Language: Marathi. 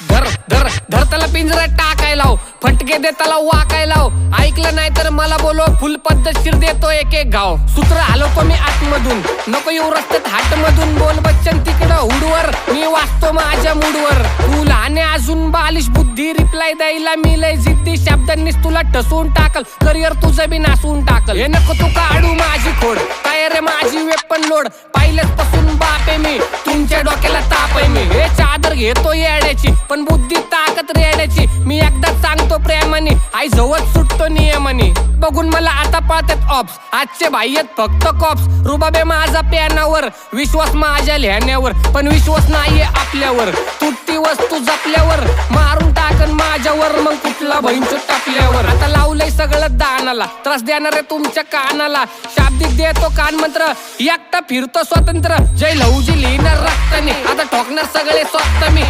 धर धर धर त्याला पिंजऱ्यात टाकायला लाव, फटके दे त्याला वाकायला लाव. ऐकलं नाही तर मला बोलव, फुल पद्धतशीर देतो एक एक गाव. सूत्र हलवतो मी आतमधून, नको येऊ रस्त्यात हाटमधून. बोल बच्चन तिकडं हुडवर, मी वाचतो माझ्या मूडवर. तू लहाने अजून बालिश बुद्धी, रिप्लाय द्यायला मी लय जिद्दी. शब्दांनीच तुला ठसवून टाकल, करिअर तुझं बी नासून टाकल. हे नको तू काढू माझी खोड, काय रे माझी वेपन लोड. पाहिलेच पासून बापे मी, तुमच्या डोक्याला ताप आहे मी. हे चादर घेतो येड्याची, पण बुद्धी ताकद रेड्याची. मी एकदा सांगतो प्रेमाने, आई जवळ सुटतो नियमाने. बघून मला आता पळतात ऑप्स, आजचे भाई आहेत फक्त कॉप्स. रुबाबे माझा प्यानावर, विश्वास माझ्या लिहिण्यावर, पण विश्वास नाहीये आपल्यावर. तुटती वस्तू जपल्यावर, मारून टाकन माझ्यावर, मग कुठला बहीणचं टापल्यावर. आता लावलंय सगळं दानाला, त्रास देणार आहे तुमच्या कानाला. शाब्दिक देतो कान मंत्र, एकटा फिरतो स्वतंत्र. जय लहुजी लिहिणार रक्ताने, आता ठोकणार सगळे स्वतः मी.